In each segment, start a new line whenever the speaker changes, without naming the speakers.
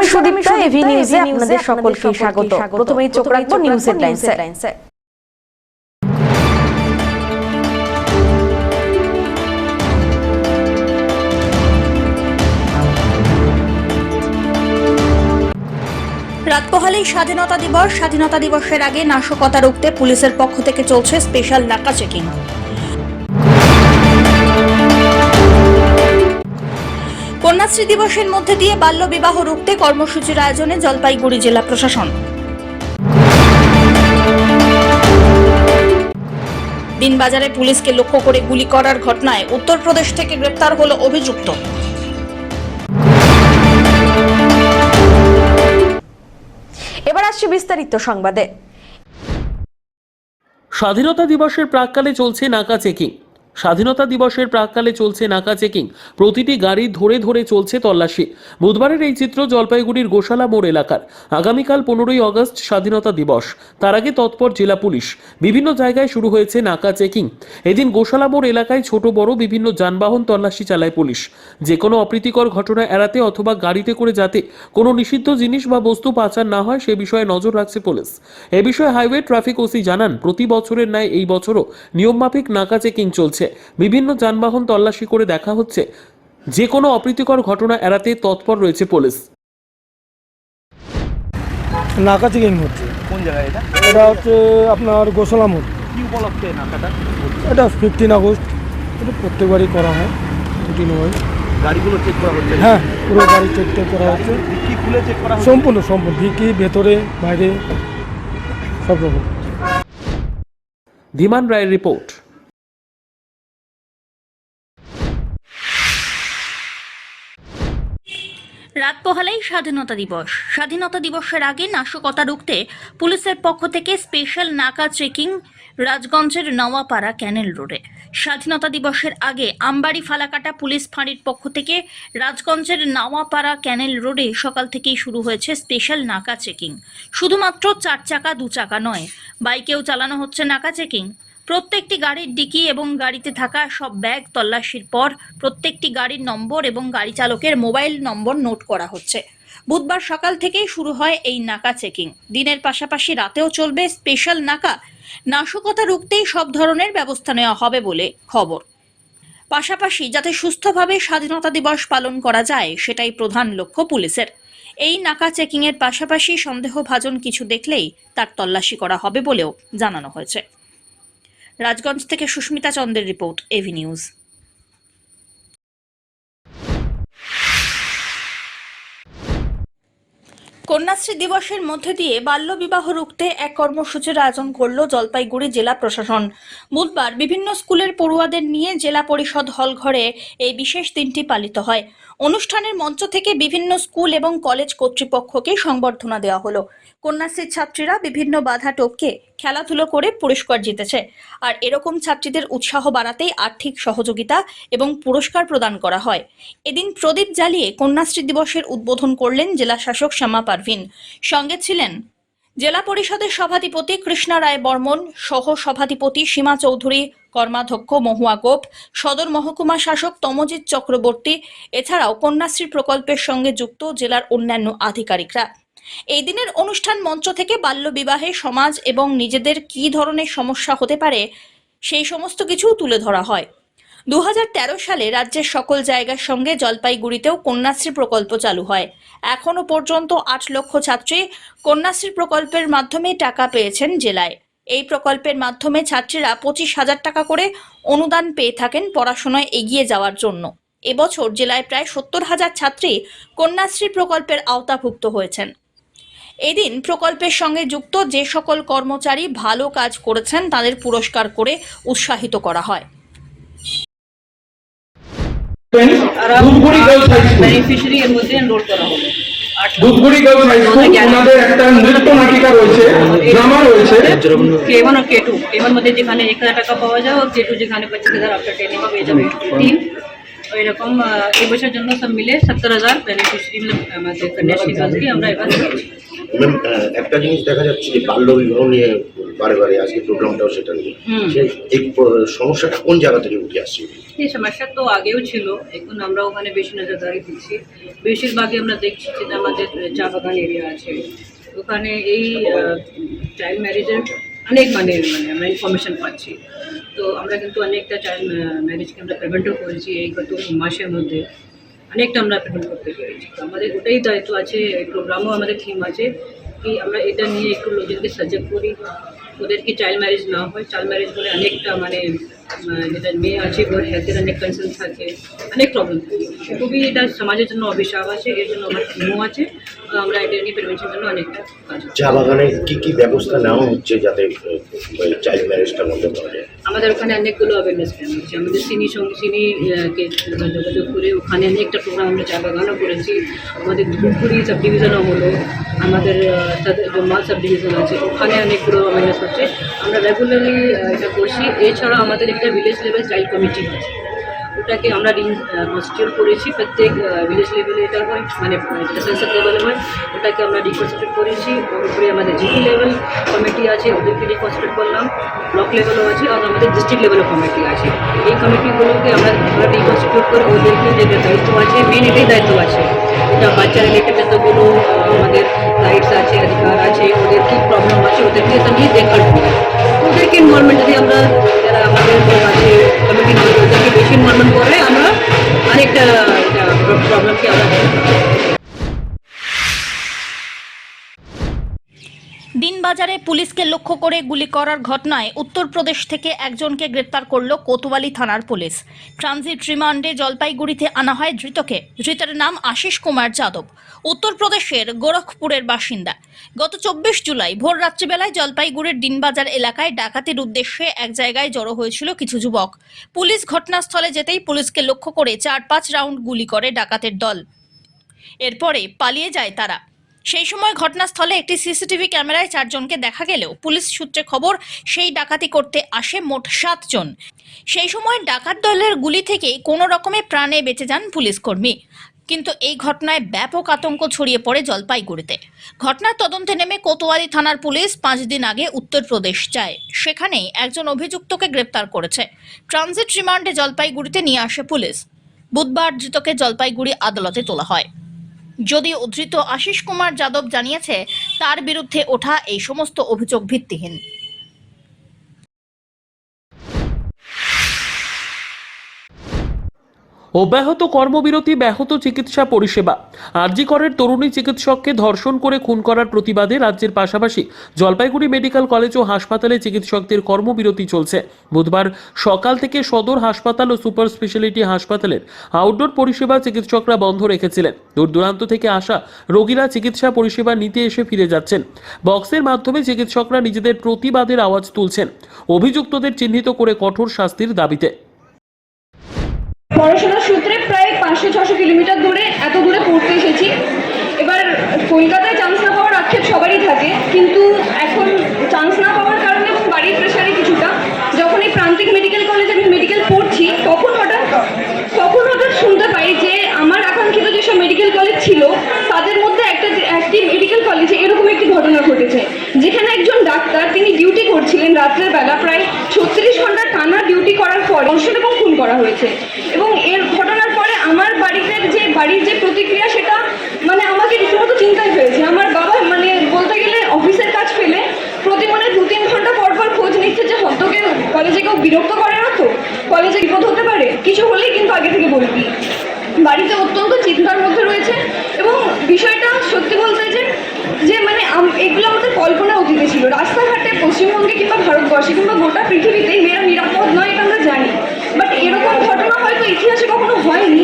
আমি সুদীপ্তা, এভি নিউজে আপনাদের সকলকে স্বাগত। প্রথমেই চোখ রাখবো নিউজ হেডলাইনসে।
রাত পোহালেই স্বাধীনতা দিবস। স্বাধীনতা দিবসের আগে নাশকতা রুখতে পুলিশের পক্ষ থেকে চলছে স্পেশাল নাকা চেকিং। কন্যাশ্রী দিবসের মধ্যে দিয়ে বাল্য বিবাহ রুখতে কর্মসূচির আয়োজনে জলপাইগুড়ি জেলা প্রশাসন। দিনবাজারে পুলিশকে লক্ষ্য করে গুলি করার ঘটনায় উত্তরপ্রদেশ থেকে গ্রেপ্তার হলো অভিযুক্ত।
এবার আসছে বিস্তারিত সংবাদে।
স্বাধীনতা দিবসের প্রাক্কালে চলছে নাকা চেকিং। স্বাধীনতা দিবসের প্রাক্কালে চলছে নাকা চেকিং। প্রতিটি গাড়ি ধরে ধরে চলছে তল্লাশি। বুধবারের এই চিত্র জলপাইগুড়ির গোশালা মোড় এলাকার। আগামীকাল 15ই আগস্ট স্বাধীনতা দিবস। তার আগে তৎপর জেলা পুলিশ। বিভিন্ন জায়গায় শুরু হয়েছে নাকা চেকিং। এদিন গোশালা মোড় এলাকায় ছোট বড় বিভিন্ন যানবাহন তল্লাশি চালায় পুলিশ। যে কোনো অপ্রীতিকর ঘটনা এড়াতে অথবা গাড়িতে করে যাতে কোনো নিষিদ্ধ জিনিস বা বস্তু পাচার না হয় সে বিষয়ে নজর রাখছে পুলিশ। এ বিষয়ে হাইওয়ে ট্রাফিক ওসি জানান, প্রতি বছরের ন্যায় এই বছরও নিয়মমাফিক নাকা চেকিং চলছে। বিভিন্ন যানবাহন তল্লাশি করে দেখা হচ্ছে। যে কোনো অপ্রীতিকর ঘটনা এড়াতে তৎপর রয়েছে পুলিশ।
নাকা চেকিং হচ্ছে।
কোন জায়গায় এটা?
এটা হচ্ছে আপনার গোশালা মোড়।
কি উপলক্ষে নাকাটা?
এটা 15 আগস্ট। এটা প্রত্যেকবারই করা হয়, রুটিন ওয়াইজ।
গাড়িগুলো চেক করা হচ্ছে?
হ্যাঁ, পুরো গাড়ি চেক করা হচ্ছে।
কি খুলে চেক করা হচ্ছে?
সম্পূর্ণ ভিকি ভেতরে বাইরে সব রকম।
ধীমান রায়ের রিপোর্ট।
রাত পোহালেই স্বাধীনতা দিবস। স্বাধীনতা দিবসের আগে নাশকতা রুখতে পুলিশের পক্ষ থেকে স্পেশাল নাকা চেকিং রাজগঞ্জের নওয়াপাড়া ক্যানেল রোডে। স্বাধীনতা দিবসের আগে আমবাড়ি ফালাকাটা পুলিশ ফাঁড়ির পক্ষ থেকে রাজগঞ্জের নওয়াপাড়া ক্যানেল রোডে সকাল থেকেই শুরু হয়েছে স্পেশাল নাকা চেকিং। শুধুমাত্র 4 চাকা 2 চাকা নয়, বাইকেও চালানো হচ্ছে নাকা চেকিং। প্রত্যেকটি গাড়ির ডিকি এবং গাড়িতে থাকা সব ব্যাগ তল্লাশির পর প্রত্যেকটি গাড়ির নম্বর এবং গাড়ি চালকের মোবাইল নম্বর নোট করা হচ্ছে। বুধবার সকাল থেকেই শুরু হয় এই নাকা চেকিং। দিনের পাশাপাশি রাতেও চলবে স্পেশাল নাকা। নাশকতা রুখতেই সব ধরনের ব্যবস্থা নেওয়া হবে বলে খবর। পাশাপাশি যাতে সুস্থভাবে স্বাধীনতা দিবস পালন করা যায় সেটাই প্রধান লক্ষ্য পুলিশের। এই নাকা চেকিং এর পাশাপাশি সন্দেহভাজন কিছু দেখলেই তার তল্লাশি করা হবে বলেও জানানো হয়েছে। রাজগঞ্জ থেকে সুস্মিতা চন্দ্রের রিপোর্ট, এভি নিউজ। কন্যাশ্রী দিবসের মধ্যে দিয়ে বাল্য বিবাহ রুখতে এক কর্মসূচির আয়োজন করল জলপাইগুড়ি জেলা প্রশাসন। বুধবার বিভিন্ন স্কুলের পড়ুয়াদের নিয়ে জেলা পরিষদ হল ঘরে এই বিশেষ দিনটি পালিত হয়। অনুষ্ঠানের মঞ্চ থেকে বিভিন্ন স্কুল এবং কলেজ কর্তৃপক্ষকে সংবর্ধনা দেওয়া হলো। কন্যাশ্রীর ছাত্রীরা বিভিন্ন বাধা টপকে খেলাধুলো করে পুরস্কার জিতেছে। আর এরকম ছাত্রীদের উৎসাহ বাড়াতেই আর্থিক সহযোগিতা এবং পুরস্কার প্রদান করা হয়। এদিন প্রদীপ জ্বালিয়ে কন্যাশ্রী দিবসের উদ্বোধন করলেন জেলা শাসক শ্যামা পারভিন। সঙ্গে ছিলেন জেলা পরিষদের সভাধিপতি কৃষ্ণা রায় বর্মন, সহ সভাধিপতি সীমা চৌধুরী, কর্মাধ্যক্ষ মহুয়া গোপ, সদর মহকুমা শাসক তমজিৎ চক্রবর্তী, এছাড়াও কন্যাশ্রী প্রকল্পের সঙ্গে যুক্ত জেলার অন্যান্য আধিকারিকরা। এই দিনের অনুষ্ঠান মঞ্চ থেকে বাল্য বিবাহে সমাজ এবং নিজেদের কী ধরনের সমস্যা হতে পারে সেই সমস্ত কিছু তুলে ধরা হয়। 2013 সালে রাজ্যের সকল জায়গার সঙ্গে জলপাইগুড়িতেও কন্যাশ্রী প্রকল্প চালু হয়। এখনো পর্যন্ত 8 লক্ষ ছাত্রী কন্যাশ্রী প্রকল্পের মাধ্যমে টাকা পেয়েছেন জেলায়। এই প্রকল্পের মাধ্যমে ছাত্রীরা 25,000 টাকা করে অনুদান পেয়ে থাকেন পড়াশোনায় এগিয়ে যাওয়ার জন্য। এবছর জেলায় প্রায় 70,000 ছাত্রী কন্যাশ্রী প্রকল্পের আওতাভুক্ত হয়েছেন। এদিন প্রকল্পের সঙ্গে যুক্ত যে সকল কর্মচারী ভালো কাজ করেছেন তাদের পুরস্কার করে উৎসাহিত করা হয়।
বেনিফিশিয়ারি এর মধ্যে এনরোল করা হলো।
দুধগুড়ি গার্লস হাই স্কুল ওনাদের একটা নৃত্য নাটিকা রয়েছে, ড্রামা রয়েছে।
K1 और K2 K1 মধ্যে যেখানে 1,000 টাকা পাওয়া যায় আর K2 যেখানে 25,000 আফটার ট্রেনিং পেয়ে যাবে টিম। এরকম এই বছরের জন্য সব মিলে 70,000 বেনিফিশিয়ারি আমাদের কন্যাশ্রী গার্লসকে আমরা এবার দিচ্ছি।
ম্যাম, একটা জিনিস দেখা যাচ্ছে যে বাল্য বিবাহ নিয়ে বারে বারে আজকে প্রোগ্রামটাও সেটা নিয়ে, এই সমস্যাটা কোন জায়গা থেকে উঠে আসছে?
এই সমস্যা তো আগেও ছিল, এখন আমরা ওখানে বেশি নজরদারি দিচ্ছি। বেশিরভাগই আমরা দেখছি যে আমাদের চা বাগান এরিয়া আছে, ওখানে এই চাইল্ড ম্যারেজের অনেক আমরা ইনফরমেশন পাচ্ছি। তো আমরা কিন্তু অনেকটা চাইল্ড ম্যারেজকে আমরা প্রিভেন্টও করেছি এই গত মাসের মধ্যে, অনেকটা আমরা প্রিভেন্ট করতে পেরেছি। তো আমাদের ওটাই দায়িত্ব আছে, এই প্রোগ্রামও আমাদের থিম আছে কি আমরা এটা নিয়ে একটু লোকজনকে সজাগ করি, ওদের কি চাইল্ড ম্যারেজ না হয়। চাইল্ড ম্যারেজ বলে অনেকটা যেটা মেয়ে আছে ওর হেলথের অনেক কনসার্ন থাকে, অনেক প্রবলেম থাকে, খুবই এটা সমাজের জন্য অভিশাপ আছে। এর জন্য আমার টিমও আছে, আমরা এটা নিয়ে প্রিভেনশনের জন্য অনেকটা কাজ করছি।
চা বাগানে কি ব্যবস্থা নেওয়া হচ্ছে যাতে চাইল্ড ম্যারেজটা বন্ধ করা যায়?
আমাদের ওখানে অনেকগুলো অ্যাওয়ারনেস ক্যাম্প হচ্ছে, আমাদের কে যোগাযোগ করে ওখানে অনেকটা প্রোগ্রাম আমরা চা বাগানও করেছি। আমাদের ধূপগুড়ি সাব ডিভিশনও হলো, আমাদের মাল সাব ডিভিশন আছে, ওখানে অনেকগুলো অ্যাওয়ারনেস হচ্ছে, আমরা রেগুলারলি এটা করছি। এছাড়া আমাদের একটা ভিলেজ লেভেল চাইল্ড কমিটি আছে, ওটাকে আমরা কনস্টিটিউট করেছি। প্রত্যেক ভিলেজ লেভেলে এটা হয়, যেটা সেন্সার লেভেলে হয়, ওটাকে আমরা রিকনস্টিটিউট করেছি। ওর উপরে আমাদের জিপি লেভেল কমিটি আছে, ওদেরকে রিকনস্টিটিউট করলাম। ব্লক লেভেলও আছে আর আমাদের ডিস্ট্রিক্ট লেভেলও কমিটি আছে। এই কমিটিগুলোকে আমরা রিকনস্টিটিউট করে ওদেরকে যে দায়িত্ব আছে, মেন এটাই দায়িত্ব আছে, এটা বাচ্চা রিলেটেড যতগুলো আমাদের রাইটস আছে, অধিকার আছে, ওদের কী প্রবলেম আছে, ওদেরকে এটা নিয়ে দেখার ওদেরকে ইনভলভমেন্ট যদি আমরা যারা আমাদের আছে কমিটি ওদেরকে বেশি ইনভলভমেন্ট করলে আমরা অনেকটা প্রবলেমকে আমরা
দিনবাজারে পুলিশকে লক্ষ্য করে গুলি করার ঘটনায় উত্তরপ্রদেশ থেকে একজনকে গ্রেপ্তার করল কোতোয়ালি থানার পুলিশ। ট্রানজিট রিমান্ডে জলপাইগুড়িতে আনা হয় ধৃতকে। ধৃতের নাম আশিস কুমার যাদব, উত্তরপ্রদেশের গোরখপুরের বাসিন্দা। গত 24 জুলাই ভোর রাত্রিবেলায় জলপাইগুড়ির দিনবাজার এলাকায় ডাকাতির উদ্দেশ্যে এক জায়গায় জড়ো হয়েছিল কিছু যুবক। পুলিশ ঘটনাস্থলে যেতেই পুলিশকে লক্ষ্য করে 4-5 রাউন্ড গুলি করে ডাকাতের দল। এরপরে পালিয়ে যায় তারা। সেই সময় ঘটনাস্থলে একটি সিসিটিভি ক্যামেরায় 4 জনকে দেখা গেলেও পুলিশ সূত্রে খবর সেই ডাকাতি করতে আসে মোট 7 জন। সেই সময় ডাকাত দলের গুলি থেকে কোনো রকমে প্রাণে বেঁচে যান পুলিশ কর্মী। কিন্তু এই ঘটনায় ব্যাপক আতঙ্ক ছড়িয়ে পড়ে জলপাইগুড়িতে। ঘটনার তদন্তে নেমে কোতোয়ালি থানার পুলিশ 5 দিন আগে উত্তরপ্রদেশ যায়। সেখানেই একজন অভিযুক্তকে গ্রেপ্তার করেছে। ট্রানজিট রিমান্ডে জলপাইগুড়িতে নিয়ে আসে পুলিশ। বুধবার ধৃতকে জলপাইগুড়ি আদালতে তোলা হয়। যদিও ধৃত আশিস কুমার যাদব জানিয়েছে তার বিরুদ্ধে ওঠা এই সমস্ত অভিযোগ ভিত্তিহীন।
অব্যাহত কর্মবিরতি, ব্যাহত চিকিৎসা পরিষেবা। আরজি করের তরুণী চিকিৎসককে ধর্ষণ করে খুন করার প্রতিবাদে রাজ্যের পাশাপাশি জলপাইগুড়ি মেডিকেল কলেজ ও হাসপাতালে চিকিৎসকদের কর্মবিরতি চলছে। বুধবার সকাল থেকে সদর হাসপাতাল ও সুপার স্পেশালিটি হাসপাতালের আউটডোর পরিষেবা চিকিৎসকরা বন্ধ রেখেছিলেন। দূর দূরান্ত থেকে আসা রোগীরা চিকিৎসা পরিষেবা নিতে এসে ফিরে যাচ্ছেন। বক্সের মাধ্যমে চিকিৎসকরা নিজেদের প্রতিবাদের আওয়াজ তুলছেন। অভিযুক্তদের চিহ্নিত করে কঠোর শাস্তির দাবিতে।
পড়াশোনার সূত্রে প্রায় 500-600 কিলোমিটার দূরে এত দূরে পড়তে এসেছি। এবার কলকাতায় চান্স না পাওয়ার আক্ষেপ সবারই থাকে, কিন্তু এখন চান্স না পাওয়ার কারণে এবং বাড়ির প্রেশারে কিছুটা যখন এই প্রান্তিক মেডিকেল কলেজে আমি মেডিকেল পড়ছি তখন হঠাৎ শুনতে পাই যে আমার আকাঙ্ক্ষিত যেসব মেডিকেল কলেজ ছিল তাদের মধ্যে একটি মেডিকেল কলেজে এরকম একটি ঘটনা ঘটেছে, যেখানে একজন ডাক্তার তিনি ডিউটি করছিলেন রাত্রের বেলা, প্রায় 36 ঘন্টা টানা ডিউটি করার পর ধর্ষণ এবং খুন করা হয়েছে। এবং এর ঘটনার পরে আমার বাড়ির যে প্রতিক্রিয়া সেটা আমাকে রীতিমতো চিন্তায় ফেলেছে। আমার বাবা বলতে গেলে অফিসের কাজ ফেলে প্রতি 2-3 ঘন্টা পর খোঁজ নিচ্ছে যে হয়তোকে কলেজে কেউ বিরক্ত করে না, তো কলেজে বিপদ হতে পারে, কিছু হলেই কিন্তু আগে থেকে বলবি। বাড়িতে অত্যন্ত চিন্তার মধ্যে রয়েছে এবং বিষয়টা সত্যি বলতে যে এগুলো আমাদের কল্পনা অতীতে ছিল। রাস্তাঘাটে পশ্চিমবঙ্গে কিংবা ভারতবর্ষে কিংবা গোটা পৃথিবীতেই মেয়েরা নিরাপদ নয়, এটা আমরা জানি, বাট এরকম ঘটনা হয়তো ইতিহাসে কখনো হয়নি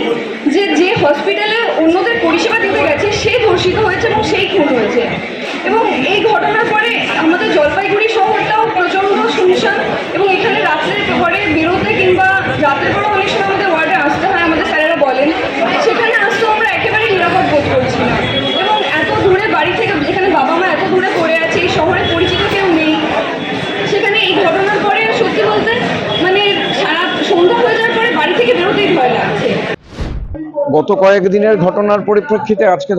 যে হসপিটালে অন্যদের পরিষেবা দিতে গেছে সে ধর্ষিত হয়েছে এবং সেই খুন হয়েছে। এবং এই ঘটনার পরে আমাদের জলপাইগুড়ি শহরটাও প্রচণ্ড শুনশান এবং এখানে রাত্রের ঘরে বেরোতে কিংবা রাতের পরে অনেক সময় আমাদের ওয়ার্ডে আসতে হয়, আমাদের স্যারেরা বলেন, সেখানে আসতেও আমরা একেবারেই নিরাপদ বোধ করছি না। এবং এত দূরে বাড়ি থেকে, যেখানে বাবা মা এত দূরে পড়ে আছে, এই শহরে পরিচিত কেউ নেই, সেখানে এই ঘটনার পরে সত্যি বলতে সারা সন্ধ্যা হয়ে যাওয়ার পরে বাড়ি থেকে বেরোতেই ভয় লাগছে।
গত কয়েকদিনের ঘটনার পরিপ্রেক্ষিতে আজকে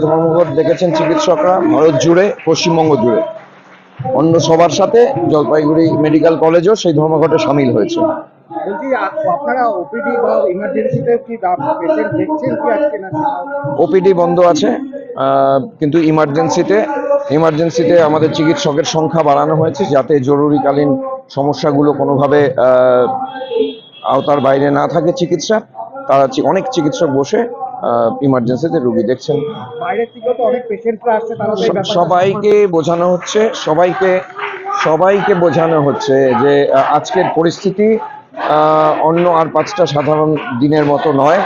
ধর্মঘট দেখেছেন চিকিৎসকরা ভারত জুড়ে, পশ্চিমবঙ্গ জুড়ে। অন্য সবার সাথে জলপাইগুড়ি মেডিকেল কলেজও সেই ধর্মঘটে সামিল হয়েছে।
বলছি আপনারা ওপিডি বা ইমার্জেন্সিতে কি পেশেন্ট দেখছেন কি আজকে না?
ওপিডি বন্ধ আছে, কিন্তু ইমার্জেন্সিতে আমাদের চিকিৎসকের সংখ্যা বাড়ানো হয়েছে যাতে জরুরিকালীন সমস্যাগুলো কোনোভাবে আওতার বাইরে না থাকে চিকিৎসা। তারা অনেক চিকিৎসক বসে ইমার্জেন্সিতে রোগী দেখছেন।
বাইরের থেকেও তো অনেক পেশেন্টরা আসছে, তারা তো এই ব্যাপারটা
সবাইকে বোঝানো হচ্ছে যে আজকের পরিস্থিতি অন্য আর 5টা সাধারণ দিনের মতো নয়।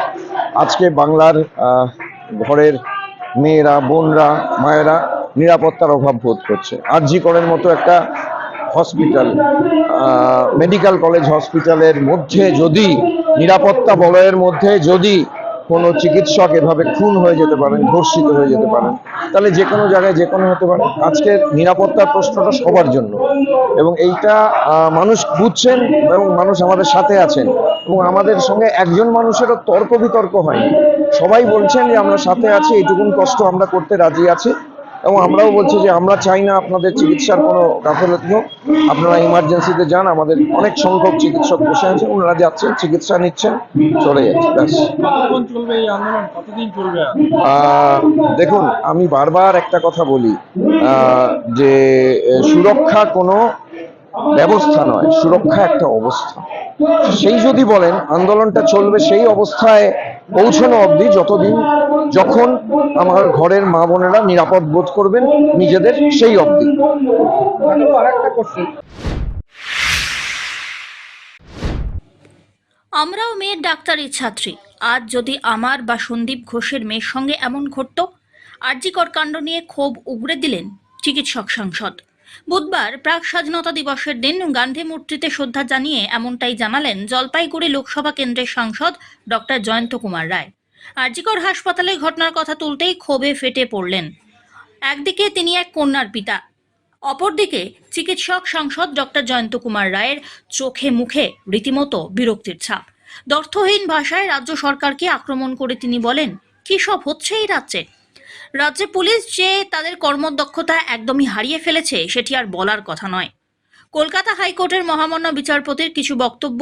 আজকে বাংলার ঘরের মেয়েরা, বোনরা, মায়েরা নিরাপত্তার অভাব বোধ করছে। আরজি করের মতো একটা হসপিটাল, মেডিকেল কলেজ হসপিটালের মধ্যে যদি নিরাপত্তা বলয়ের মধ্যে যদি কোনো চিকিৎসক এভাবে খুন হয়ে যেতে পারেন, ধর্ষিত হয়ে যেতে পারেন, তাহলে যে কোনো জায়গায় যে কোনো হতে পারে। আজকের নিরাপত্তার প্রশ্নটা সবার জন্য, এবং এইটা মানুষ বুঝছেন এবং মানুষ আমাদের সাথে আছেন, এবং আমাদের সঙ্গে একজন মানুষেরও তর্ক বিতর্ক হয়নি। সবাই বলছেন যে আমরা সাথে আছি, এইটুকুন কষ্ট আমরা করতে রাজি আছি, এবং আমরাও বলছি যে আমরা চাই না আপনাদের চিকিৎসার কোনো গাফিলতি হোক। আপনারা ইমার্জেন্সিতে যান, আমাদের অনেক সংখ্যক চিকিৎসক বসে আছেন, ওনারা যাচ্ছেন, চিকিৎসা নিচ্ছেন, চলে যাচ্ছে, ব্যাস।
কতক্ষণ চলবে এই আন্দোলন, কতদিন চলবে?
দেখুন, আমি বারবার একটা কথা বলি, যে সুরক্ষা কোনো ব্যবস্থা নয়, সুরক্ষা একটা অবস্থা। সেই যদি বলেন আন্দোলনটা চলবে সেই অবস্থায় পৌঁছানো অবধি, যখন আমার ঘরের মা বোনেরা নিরাপদ বোধ করবেন নিজেদের, সেই অবধি।
আরেকটা কোশ্চেন,
আমরাও মেয়ের ডাক্তারির ছাত্রী। আজ যদি আমার বা সন্দীপ ঘোষের মেয়ের সঙ্গে এমন ঘটত। আরজিকর কাণ্ড নিয়ে ক্ষোভ উগরে দিলেন চিকিৎসক সাংসদ। বুধবার প্রাক স্বাধীনতা দিবসের দিন গান্ধী মূর্তিতে শ্রদ্ধা জানিয়ে এমনটাই জানালেন জলপাইগুড়ি লোকসভা কেন্দ্রের সাংসদ ডক্টর জয়ন্ত কুমার রায়। আরজিকর হাসপাতালে ঘটনার কথা তুলতেই ক্ষোভে ফেটে পড়লেন। একদিকে তিনি এক কন্যার পিতা, অপরদিকে চিকিৎসক সাংসদ ডক্টর জয়ন্ত কুমার রায়ের চোখে মুখে রীতিমতো বিরক্তির ছাপ। দ্ব্যর্থহীন ভাষায় রাজ্য সরকারকে আক্রমণ করে তিনি বলেন, কি সব হচ্ছে এই রাজ্যে পুলিশ যে তাদের কর্মদক্ষতা একদমই হারিয়ে ফেলেছে সেটি আর বলার কথা নয়। কলকাতা হাইকোর্টের মহামান্য বিচারপতির কিছু বক্তব্য,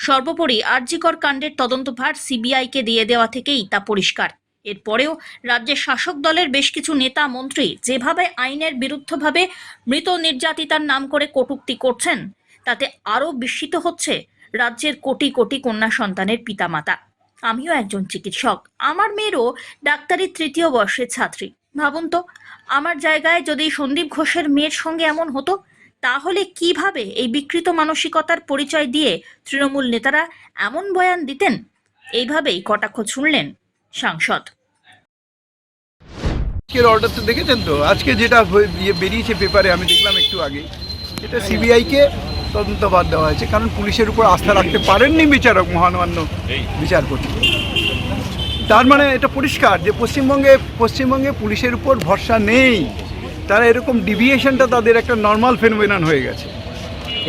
সর্বোপরি আরজিকর কাণ্ডের তদন্তভার সিবিআইকে দিয়ে দেওয়া থেকেই তা পরিষ্কার। এরপরেও রাজ্যের শাসক দলের বেশ কিছু নেতা মন্ত্রী যেভাবে আইনের বিরুদ্ধভাবে মৃত নির্যাতিতার নাম করে কটূক্তি করছেন, তাতে আরও বিস্মিত হচ্ছে রাজ্যের কোটি কোটি কন্যা সন্তানের পিতামাতা। আমিও একজন চিকিৎসক, আমার মেয়েরও ডাক্তারি 3য় বর্ষের ছাত্রী। ভাবুন তো, আমার জায়গায় যদি সন্দীপ ঘোষের মেয়ের সঙ্গে এমন হতো, তাহলে কিভাবে এই বিকৃত মানসিকতার পরিচয় দিয়ে তৃণমূল নেতারা এমন বয়ান দিতেন? এইভাবেই কটাক্ষ শুনলেন সাংসদ।
আজকের অর্ডারটা দেখেছেন তো, আজকে যেটা বেরিয়েছে পেপারে, আমি দেখলাম একটু আগে, এটা সিবিআইকে তদন্তভার দেওয়া হয়েছে, কারণ পুলিশের উপর আস্থা রাখতে পারেননি বিচারক, মহামান্য বিচারপতি। তার মানে এটা পরিষ্কার যে পশ্চিমবঙ্গে পুলিশের উপর ভরসা নেই। তারা এরকম ডিভিয়েশনটা তাদের একটা নর্মাল ফেনোমেনন হয়ে গেছে।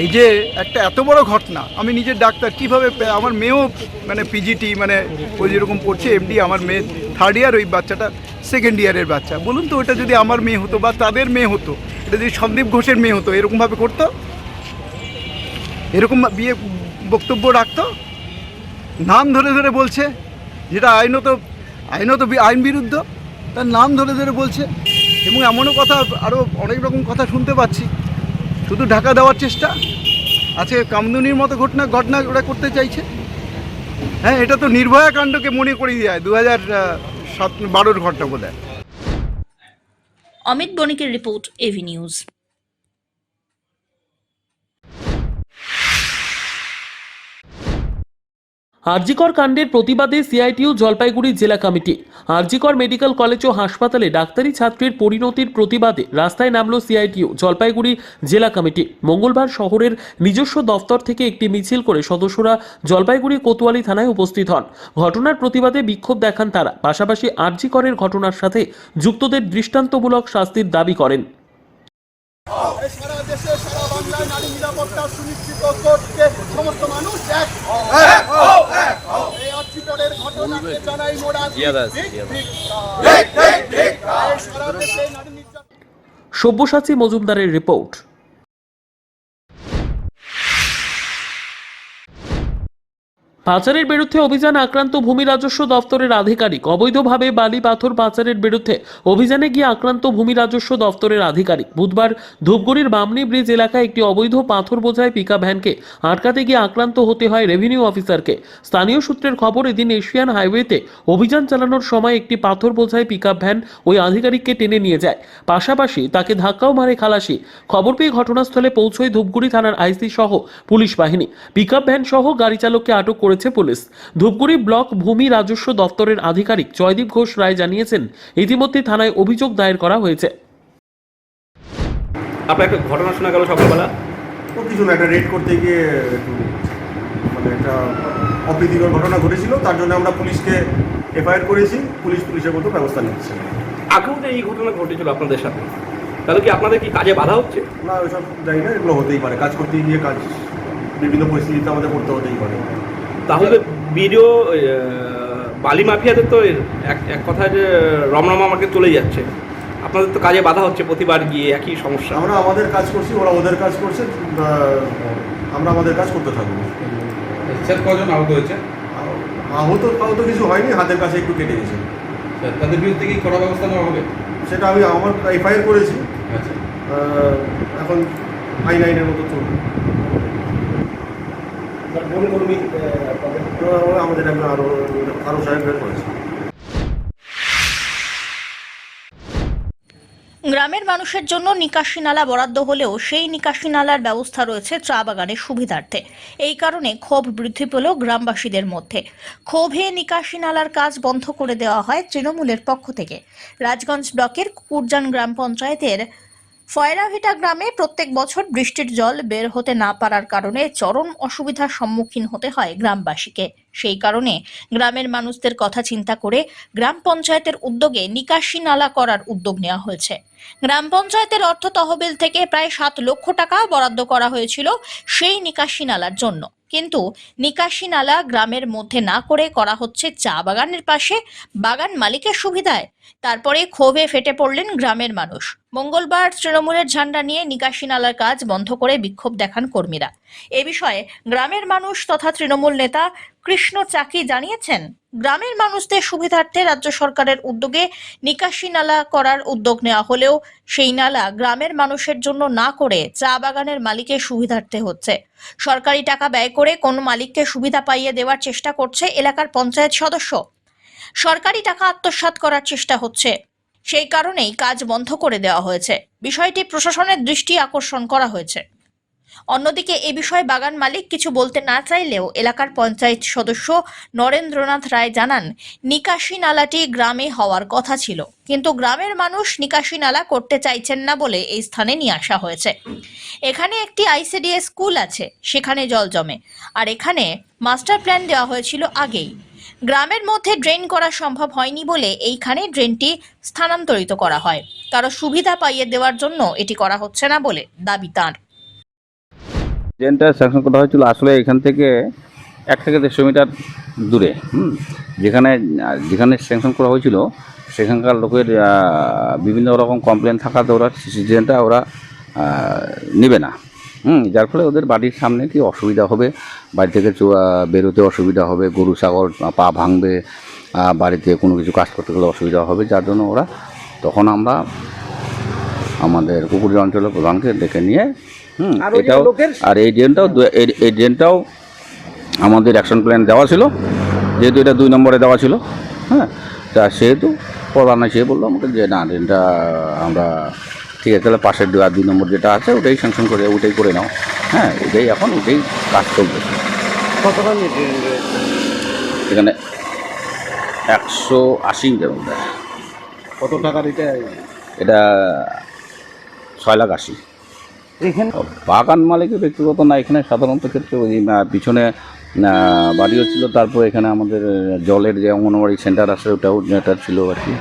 এই যে একটা এত বড় ঘটনা, আমি নিজের ডাক্তার, কিভাবে আমার মেয়েও মানে পিজিটি মানে ওই যেরকম পড়ছে এমডি, আমার মেয়ে 3rd ইয়ার, ওই বাচ্চাটা 2nd ইয়ারের বাচ্চা। বলুন তো, ওটা যদি আমার মেয়ে হতো বা তাদের মেয়ে হতো, এটা যদি সন্দীপ ঘোষের মেয়ে হতো, এরকমভাবে করতো? এরকম বিয়ে বক্তব্য রাখতো? নাম ধরে ধরে বলছে, যেটা আইনত আইন বিরুদ্ধ, তার নাম ধরে ধরে বলছে, এবং এমনও কথা, আরও অনেক রকম কথা শুনতে পাচ্ছি, শুধু ঢাকা দেওয়ার চেষ্টা। আজকে কামদুনির মতো ঘটনা ওরা করতে চাইছে। হ্যাঁ, এটা তো নির্ভয়া কাণ্ডকে মনে করিয়ে দেয় 2012 ঘটনা বোধ হয়।
অমিত বণিকের রিপোর্ট, এভি নিউজ।
আরজিকর কাণ্ডের প্রতিবাদে সিআইটিইউ জলপাইগুড়ি জেলা কমিটি। আরজিকর মেডিকেল কলেজ ও হাসপাতালে ডাক্তারি ছাত্রীর পরিণতির প্রতিবাদে রাস্তায় নামল সিআইটিইউ জলপাইগুড়ি জেলা কমিটি। মঙ্গলবার শহরের নিজস্ব দফতর থেকে একটি মিছিল করে সদস্যরা জলপাইগুড়ি কোতোয়ালি থানায় উপস্থিত হন। ঘটনার প্রতিবাদে বিক্ষোভ দেখান তারা। পাশাপাশি আরজিকরের ঘটনার সাথে যুক্তদের দৃষ্টান্তমূলক শাস্তির দাবি করেন।
সারা দেশে, সারা বাংলায় নারী নিরাপত্তা সুনিশ্চিত করতে সমস্ত মানুষ এক। এই আরজিকরের ঘটনাকে জানাই মোরা সারা দেশে নারী নির্যাতন।
সব্যসাচী মজুমদারের রিপোর্ট। পাচারের বিরুদ্ধে অভিযান আক্রান্ত ভূমি রাজস্ব দপ্তরের আধিকারিক। অবৈধভাবে বালি পাথর পাচারের বিরুদ্ধে অভিযানে গিয়ে আক্রান্ত ভূমি রাজস্ব দপ্তরের আধিকারিক। বুধবার ধূপগুড়ির বামনি ব্রিজ এলাকায় একটি অবৈধ পাথর বোঝাই পিকআপ ভ্যানকে আটকাতে গিয়ে আক্রান্ত হতে হয় রেভিনিউ অফিসারকে। স্থানীয় সূত্রের খবর, এদিন এশিয়ান হাইওয়েতে অভিযান চালানোর সময় একটি পাথর বোঝাই পিকআপ ভ্যান ওই আধিকারিককে টেনে নিয়ে যায়, পাশাপাশি তাকে ধাক্কাও মারে খালাসি। খবর পেয়ে ঘটনাস্থলে পৌঁছয় ধূপগুড়ি থানার আইসি সহ পুলিশ বাহিনী। পিকআপ ভ্যান সহ গাড়ি চালককে আটক করেছে পুলিশ। ধূপগুড়ি ব্লক ভূমি রাজস্ব দপ্তরের আধিকারিক জয়দীপ ঘোষ রায় জানিয়েছেন, ইতিমধ্যে থানায় অভিযোগ দায়ের করা হয়েছে।
আপনার একটা ঘটনা শোনা গেল সকালবেলা।
ও কিছু না, একটা রেড করতে গিয়ে একটু মানে একটা অপ্রীতিকর ঘটনা ঘটেছিল, তার জন্য আমরা পুলিশকে এফআইআর করেছি। পুলিশের মতো ব্যবস্থা নিচ্ছে।
আগেও তো এই ঘটনা ঘটেছিল আপনাদের সাথে, তাহলে কি আপনাদের কি কাজে বাধা হচ্ছে?
না, ওইসব জানি না, এগুলো হতেই পারে। কাজ করতে গিয়ে বিভিন্ন পরিস্থিতিতে আমাদের করতে হতেই পারে।
তাহলে ভিডিও বালি মাফিয়াদের তো এক কথায় যে রমরমা আমাকে চলে যাচ্ছে, আপনাদের তো কাজে বাধা হচ্ছে প্রতিবার গিয়ে একই সমস্যা।
আমরা আমাদের কাজ করছি, ওরা ওদের কাজ করছে, আমরা আমাদের কাজ করতে থাকবো।
স্যার, কজন আহত হয়েছে?
আহত কিছু হয়নি, হাতের কাছে একটু কেটে গেছে।
তাদের বিরুদ্ধে কি কড়া ব্যবস্থা নেওয়া হবে?
সেটা আমি আমার এফআইআর করেছি।
আচ্ছা,
এখন আইনের মতো চলবে। আমাদের আরো সাহেব করেছে।
গ্রামের মানুষের জন্য নিকাশি নালা বরাদ্দ হলেও সেই নিকাশি নালার ব্যবস্থা রয়েছে চা বাগানের সুবিধার্থে। এই কারণে ক্ষোভ বৃদ্ধি পেল গ্রামবাসীদের মধ্যে। ক্ষোভে নিকাশি নালার কাজ বন্ধ করে দেওয়া হয় তৃণমূলের পক্ষ থেকে। রাজগঞ্জ ব্লকের কুকুরজান গ্রাম পঞ্চায়েতের ফয়রাভিটা গ্রামে প্রত্যেক বছর বৃষ্টির জল বের হতে না পারার কারণে চরম অসুবিধার সম্মুখীন হতে হয় গ্রামবাসীকে। সেই কারণে গ্রামের মানুষদের কথা চিন্তা করে গ্রাম পঞ্চায়েতের উদ্যোগে নিকাশি নালা করার উদ্যোগ নেওয়া হয়েছে। গ্রাম পঞ্চায়েতের অর্থ তহবিল থেকে প্রায় 7 লক্ষ টাকা বরাদ্দ করা হয়েছিল সেই নিকাশি নালার জন্য, কিন্তু নিকাশি নালা গ্রামের মধ্যে না করে করা হচ্ছে চা বাগানের পাশে বাগান মালিকের সুবিধায়। তারপরে ক্ষোভে ফেটে পড়লেন গ্রামের মানুষ। মঙ্গলবার তৃণমূলের ঝান্ডা নিয়ে নিকাশি নালার কাজ বন্ধ করে বিক্ষোভ দেখান কর্মীরা। এ বিষয়ে গ্রামের মানুষ তথা তৃণমূল নেতা কৃষ্ণ চাকি জানিয়েছেন, গ্রামের মানুষদের সুবিধার্থে রাজ্য সরকারের উদ্যোগে নিকাশি নালা করার উদ্যোগ নেওয়া হলেও সেই নালা গ্রামের মানুষের জন্য না করে চা বাগানের মালিকের সুবিধার্থে হচ্ছে। সরকারি টাকা ব্যয় করে কোন মালিককে সুবিধা পাইয়ে দেওয়ার চেষ্টা করছে এলাকার পঞ্চায়েত সদস্য। সরকারি টাকা আত্মসাৎ করার চেষ্টা হচ্ছে, সেই কারণেই কাজ বন্ধ করে দেওয়া হয়েছে। বিষয়টি প্রশাসনের দৃষ্টি আকর্ষণ করা হয়েছে। অন্যদিকে এ বিষয়ে বাগান মালিক কিছু বলতে না চাইলেও এলাকার পঞ্চায়েত সদস্য নরেন্দ্রনাথ রায় জানান, নিকাশি নালাটি গ্রামে হওয়ার কথা ছিল, কিন্তু গ্রামের মানুষ নিকাশি নালা করতে চাইছেন না বলে এই স্থানে নিয়ে আসা হয়েছে। এখানে একটি আইসিডিএস স্কুল আছে, সেখানে জল জমে, আর এখানে মাস্টার প্ল্যান দেওয়া হয়েছিল আগেই। গ্রামের মধ্যে ড্রেন করা সম্ভব হয়নি বলে এইখানে ড্রেনটি স্থানান্তরিত করা হয়। কারো সুবিধা পাইয়ে দেওয়ার জন্য এটি করা হচ্ছে না বলে দাবি তাঁর।
ড্রেনটা স্যাংশন করা হয়েছিল আসলে এখান থেকে 1 থেকে 150 মিটার দূরে। যেখানে স্যাংশন করা হয়েছিল সেখানকার লোকের বিভিন্ন রকম কমপ্লেন থাকাতে ওরা সিসি ড্রেনটা ওরা নেবে না। যার ফলে ওদের বাড়ির সামনে কি অসুবিধা হবে, বাড়ি থেকে বেরোতে অসুবিধা হবে, গরু ছাগল পা ভাঙবে, বাড়িতে কোনো কিছু কাজ করতে গেলে অসুবিধা হবে, যার জন্য ওরা তখন আমরা আমাদের কুকুরজান অঞ্চলের প্রধানকে ডেকে নিয়ে এটাও আর এই ড্রেনটাও আমাদের অ্যাকশন প্ল্যান দেওয়া ছিল, যেহেতু এটা 2 নম্বরে দেওয়া ছিল। তা সেহেতু প্রধান সে বললো আমাকে যে না, ড্রেনটা আমরা ঠিক আছে, তাহলে পাশের 2 নম্বর যেটা আছে ওটাই স্যাংশন করে ওটাই করে নাও। ওটাই এখন ওটাই কাজ চলবে।
কতটা
এখানে 180 মিটার মধ্যে।
কত টাকার
এটা 6,80,000।
এখানে
বাগান মালিকের ব্যক্তিগত না, এখানে সাধারণত ক্ষেত্রে ওই পিছনে বাড়িও ছিল, তারপর এখানে আমাদের জলের যে অঙ্গনওয়াড়ি সেন্টার আছে ওটাও এটা ছিল আর কি।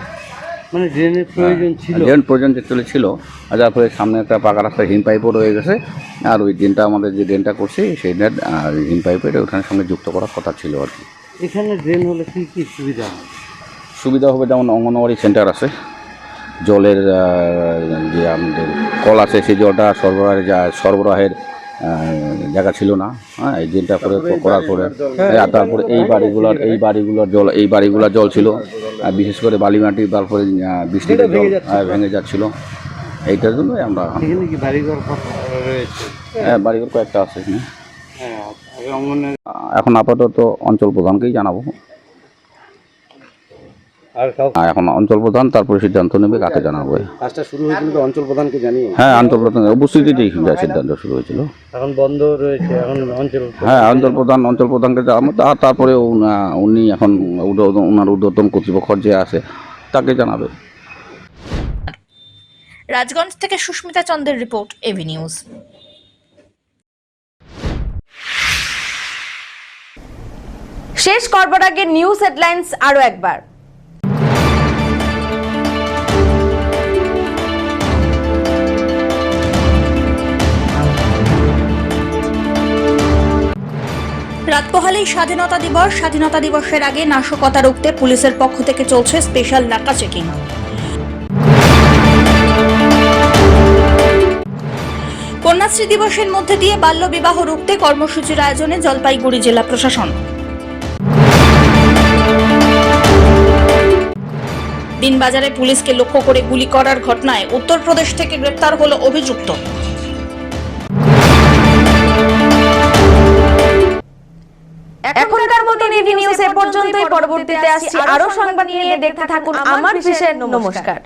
মানে ড্রেনের প্রয়োজন ছিল,
ড্রেন প্রয়োজন যেগুলো ছিল, আর যার ফলে সামনে একটা পাকা রাস্তা হিম পাইপও রয়ে গেছে। আর ওই ড্রেনটা আমাদের যে ড্রেনটা করছি সেই ড্রেন আর হিম পাইপের ওখানে সঙ্গে যুক্ত করার কথা ছিল আর কি।
এখানে ড্রেন হলে কী কী সুবিধা হবে?
সুবিধা হবে যেমন অঙ্গনওয়াড়ি সেন্টার আছে, জলের যে আমাদের কল আছে সেই জলটা সরবরাহের জায়গা ছিল না। হ্যাঁ, এই ড্রেনটা করার পরে তারপরে এই বাড়িগুলোর জল ছিল, বিশেষ করে বালিমাটি, তারপরে বৃষ্টিতে জল ভেঙে যাচ্ছিল। এইটার জন্যই আমরা হ্যাঁ, বাড়িঘর কয়েকটা আছে এখানে। এখন আপাতত অঞ্চল প্রধানকেই জানাবো। এখন অঞ্চল প্রধান তারপরে সিদ্ধান্ত নেবে কাকে জানাবো।
কাজটা শুরু হয়েছিল তো অঞ্চল প্রধানকে জানিয়ে?
হ্যাঁ, অঞ্চল প্রধান উপস্থিতিতেই সিদ্ধান্ত শুরু হয়েছিল।
এখন বন্ধ রয়েছে, এখন
হ্যাঁ, অঞ্চল প্রধানকে জানাবো। তারপরে উনি এখন ওনার ঊর্ধ্বতন কর্তৃপক্ষ যে আছে তাকে জানাবে।
রাজগঞ্জ থেকে সুস্মিতা চন্দ্রের রিপোর্ট, এভি নিউজ।
শেষ করবার আগে নিউজ হেডলাইন্স আরো একবার।
রাত পোহালেই স্বাধীনতা দিবস। স্বাধীনতা দিবসের আগে নাশকতা রুখতে পুলিশের পক্ষ থেকে চলছে স্পেশাল নাকা চেকিং। কন্যাশ্রী দিবসের মধ্যে দিয়ে বাল্য বিবাহ রুখতে কর্মসূচির আয়োজনে জলপাইগুড়ি জেলা প্রশাসন। দিনবাজারে পুলিশকে লক্ষ্য করে গুলি করার ঘটনায় উত্তরপ্রদেশ থেকে গ্রেপ্তার হলো অভিযুক্ত।
এখনকার মতো এভি নিউজ এ পর্যন্তই। পরবর্তীতে আসছি আরো সংবাদ নিয়ে। দেখতে থাকুন আমার বিশেষ। নমস্কার।